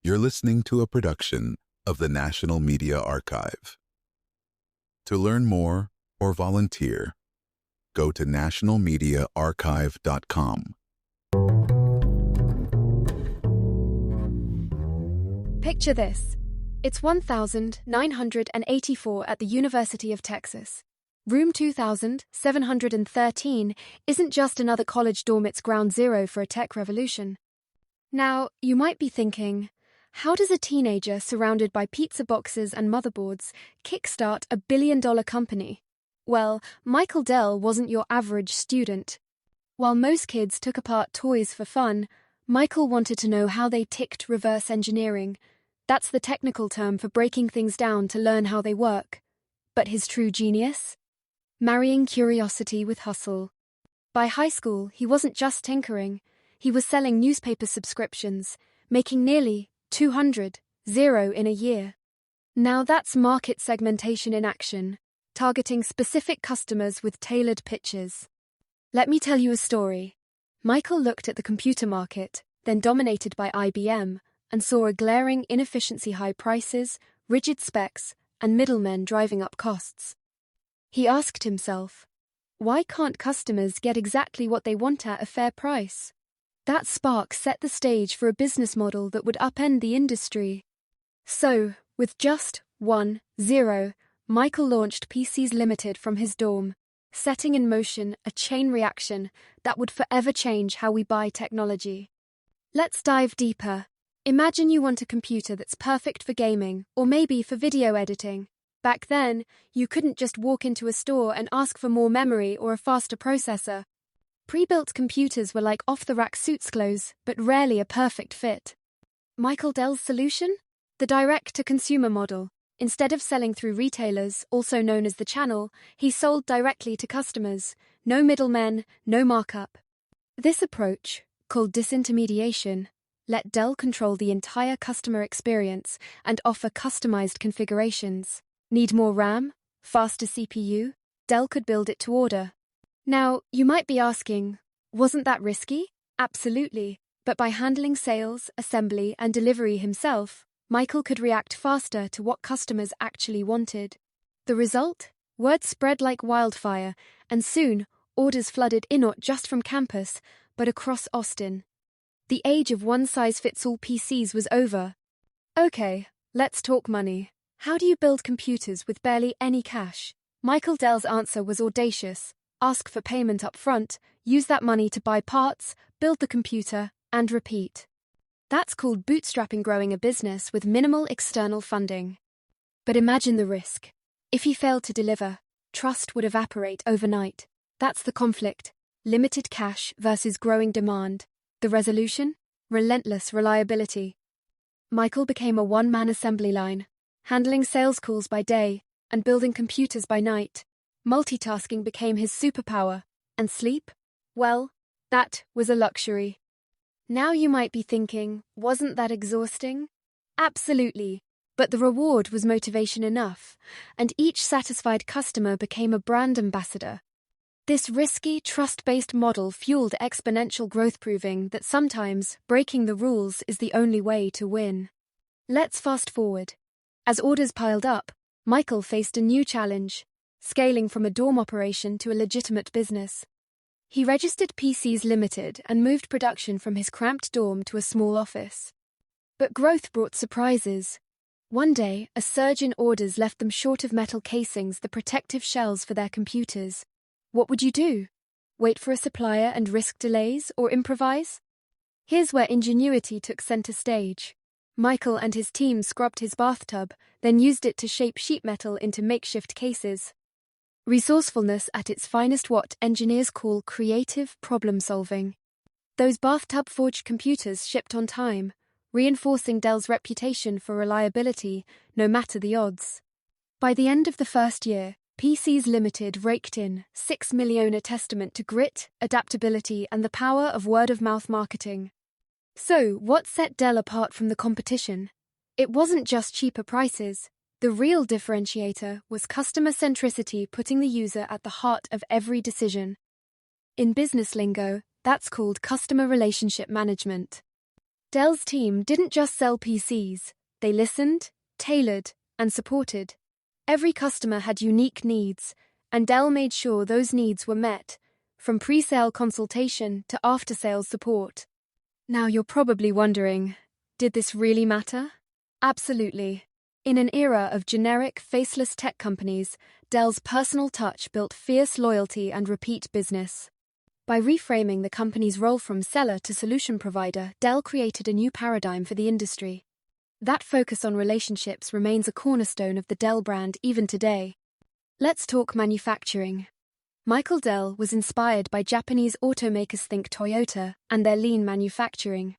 You're listening to a production of the National Media Archive. To learn more or volunteer, go to nationalmediaarchive.com. Picture this. It's 1984 at the University of Texas. Room 2713 isn't just another college dorm, it's ground zero for a tech revolution. Now, you might be thinking, how does a teenager surrounded by pizza boxes and motherboards kickstart a billion-dollar company? Well, Michael Dell wasn't your average student. While most kids took apart toys for fun, Michael wanted to know how they ticked. Reverse engineering. That's the technical term for breaking things down to learn how they work. But his true genius? Marrying curiosity with hustle. By high school, he wasn't just tinkering. He was selling newspaper subscriptions, making nearly 200 in a year. Now that's market segmentation in action, targeting specific customers with tailored pitches. Let me tell you a story. Michael looked at the computer market, then dominated by IBM, and saw a glaring inefficiency: high prices, rigid specs, and middlemen driving up costs. He asked himself, why can't customers get exactly what they want at a fair price? That spark set the stage for a business model that would upend the industry. So, with just 1-0, Michael launched PCs Limited from his dorm, setting in motion a chain reaction that would forever change how we buy technology. Let's dive deeper. Imagine you want a computer that's perfect for gaming, or maybe for video editing. Back then, you couldn't just walk into a store and ask for more memory or a faster processor. Pre-built computers were like off-the-rack suits clothes, but rarely a perfect fit. Michael Dell's solution? The direct-to-consumer model. Instead of selling through retailers, also known as the channel, he sold directly to customers. No middlemen, no markup. This approach, called disintermediation, let Dell control the entire customer experience and offer customized configurations. Need more RAM? Faster CPU? Dell could build it to order. Now, you might be asking, wasn't that risky? Absolutely. But by handling sales, assembly, and delivery himself, Michael could react faster to what customers actually wanted. The result? Word spread like wildfire, and soon, orders flooded in not just from campus, but across Austin. The age of one-size-fits-all PCs was over. Okay, let's talk money. How do you build computers with barely any cash? Michael Dell's answer was audacious. Ask for payment up front, use that money to buy parts, build the computer, and repeat. That's called bootstrapping, growing a business with minimal external funding. But imagine the risk. If he failed to deliver, trust would evaporate overnight. That's the conflict. Limited cash versus growing demand. The resolution? Relentless reliability. Michael became a one-man assembly line, handling sales calls by day and building computers by night. Multitasking became his superpower. And sleep? Well, that was a luxury. Now you might be thinking, wasn't that exhausting? Absolutely. But the reward was motivation enough, and each satisfied customer became a brand ambassador. This risky, trust-based model fueled exponential growth, proving that sometimes breaking the rules is the only way to win. Let's fast forward. As orders piled up, Michael faced a new challenge, scaling from a dorm operation to a legitimate business. He registered PCs Limited and moved production from his cramped dorm to a small office. But growth brought surprises. One day, a surge in orders left them short of metal casings, the protective shells for their computers. What would you do? Wait for a supplier and risk delays, or improvise? Here's where ingenuity took center stage. Michael and his team scrubbed his bathtub, then used it to shape sheet metal into makeshift cases. Resourcefulness at its finest, what engineers call creative problem-solving. Those bathtub-forged computers shipped on time, reinforcing Dell's reputation for reliability, no matter the odds. By the end of the first year, PCs Limited raked in $6 million, a testament to grit, adaptability, and the power of word-of-mouth marketing. So, what set Dell apart from the competition? It wasn't just cheaper prices. The real differentiator was customer centricity, putting the user at the heart of every decision. In business lingo, that's called customer relationship management. Dell's team didn't just sell PCs, they listened, tailored, and supported. Every customer had unique needs, and Dell made sure those needs were met, from pre-sale consultation to after-sales support. Now you're probably wondering, did this really matter? Absolutely. In an era of generic, faceless tech companies, Dell's personal touch built fierce loyalty and repeat business. By reframing the company's role from seller to solution provider, Dell created a new paradigm for the industry. That focus on relationships remains a cornerstone of the Dell brand even today. Let's talk manufacturing. Michael Dell was inspired by Japanese automakers think Toyota and their lean manufacturing.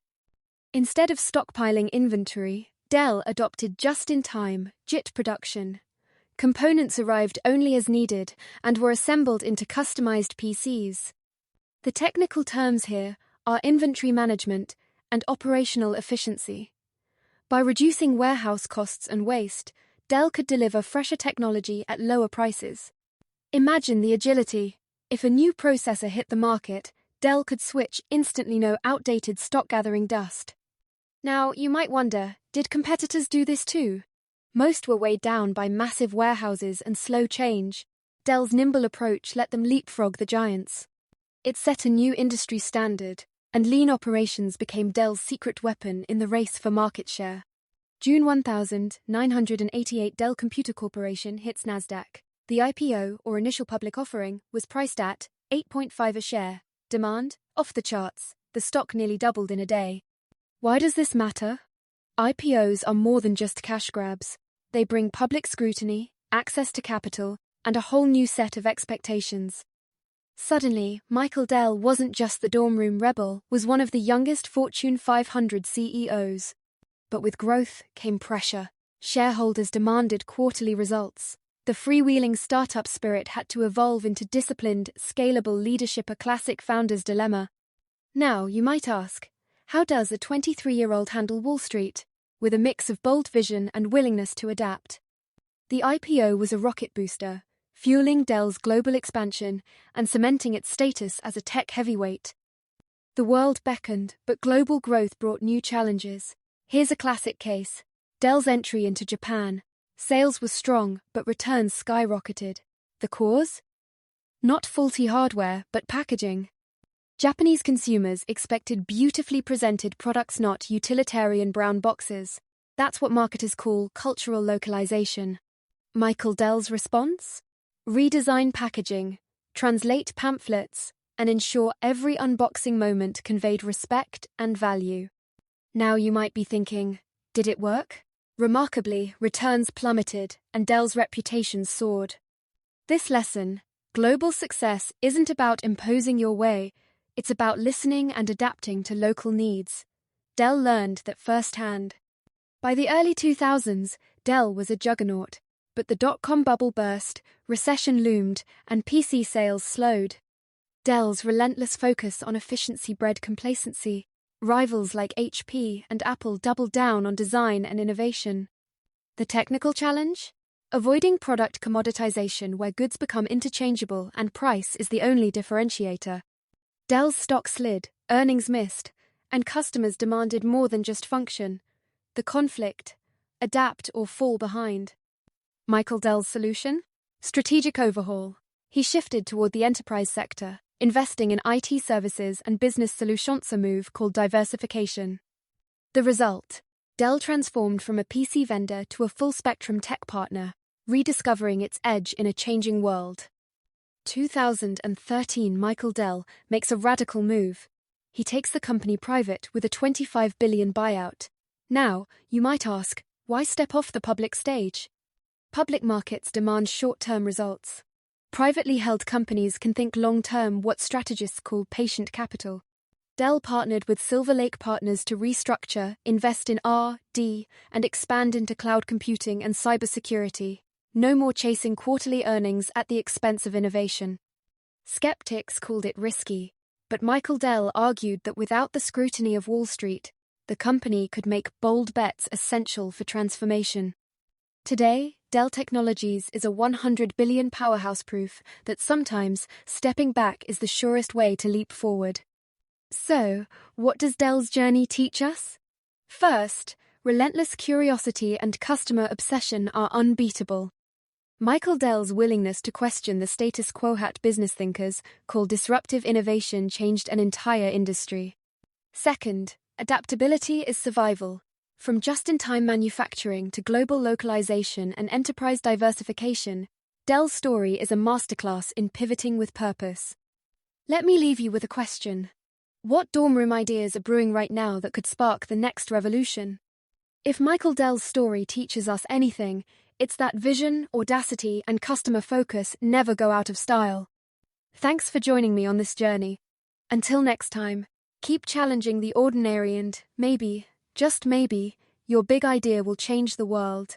Instead of stockpiling inventory, Dell adopted just-in-time, JIT production. Components arrived only as needed and were assembled into customized PCs. The technical terms here are inventory management and operational efficiency. By reducing warehouse costs and waste, Dell could deliver fresher technology at lower prices. Imagine the agility. If a new processor hit the market, Dell could switch instantly, no outdated stock-gathering dust. Now, you might wonder, did competitors do this too? Most were weighed down by massive warehouses and slow change. Dell's nimble approach let them leapfrog the giants. It set a new industry standard, and lean operations became Dell's secret weapon in the race for market share. June 1988, Dell Computer Corporation hits Nasdaq. The IPO, or initial public offering, was priced at $8.5 a share. Demand? Off the charts. The stock nearly doubled in a day. Why does this matter? IPOs are more than just cash grabs. They bring public scrutiny, access to capital, and a whole new set of expectations. Suddenly, Michael Dell wasn't just the dorm room rebel, was one of the youngest Fortune 500 CEOs. But with growth came pressure. Shareholders demanded quarterly results. The freewheeling startup spirit had to evolve into disciplined, scalable leadership, a classic founder's dilemma. Now, you might ask, how does a 23-year-old handle Wall Street? With a mix of bold vision and willingness to adapt. The IPO was a rocket booster, fueling Dell's global expansion and cementing its status as a tech heavyweight. The world beckoned, but global growth brought new challenges. Here's a classic case. Dell's entry into Japan. Sales were strong, but returns skyrocketed. The cause? Not faulty hardware, but packaging. Japanese consumers expected beautifully presented products, not utilitarian brown boxes. That's what marketers call cultural localization. Michael Dell's response? Redesign packaging, translate pamphlets, and ensure every unboxing moment conveyed respect and value. Now you might be thinking, did it work? Remarkably, returns plummeted and Dell's reputation soared. This lesson, global success isn't about imposing your way, it's about listening and adapting to local needs. Dell learned that firsthand. By the early 2000s, Dell was a juggernaut, but the dot-com bubble burst, recession loomed, and PC sales slowed. Dell's relentless focus on efficiency bred complacency. Rivals like HP and Apple doubled down on design and innovation. The technical challenge? Avoiding product commoditization where goods become interchangeable and price is the only differentiator. Dell's stock slid, earnings missed, and customers demanded more than just function. The conflict: adapt or fall behind. Michael Dell's solution? Strategic overhaul. He shifted toward the enterprise sector, investing in IT services and business solutions, a move called diversification. The result? Dell transformed from a PC vendor to a full-spectrum tech partner, rediscovering its edge in a changing world. 2013, Michael Dell makes a radical move. He takes the company private with a $25 billion buyout. Now, you might ask, why step off the public stage? Public markets demand short-term results. Privately held companies can think long-term, what strategists call patient capital. Dell partnered with Silver Lake Partners to restructure, invest in R&D, and expand into cloud computing and cybersecurity. No more chasing quarterly earnings at the expense of innovation. Skeptics called it risky, but Michael Dell argued that without the scrutiny of Wall Street, the company could make bold bets essential for transformation. Today, Dell Technologies is a $100 billion powerhouse, proof that sometimes stepping back is the surest way to leap forward. So, what does Dell's journey teach us? First, relentless curiosity and customer obsession are unbeatable. Michael Dell's willingness to question the status quo had business thinkers called disruptive innovation changed an entire industry. Second, adaptability is survival. From just-in-time manufacturing to global localization and enterprise diversification, Dell's story is a masterclass in pivoting with purpose. Let me leave you with a question. What dorm room ideas are brewing right now that could spark the next revolution? If Michael Dell's story teaches us anything, it's that vision, audacity, and customer focus never go out of style. Thanks for joining me on this journey. Until next time, keep challenging the ordinary and maybe, just maybe, your big idea will change the world.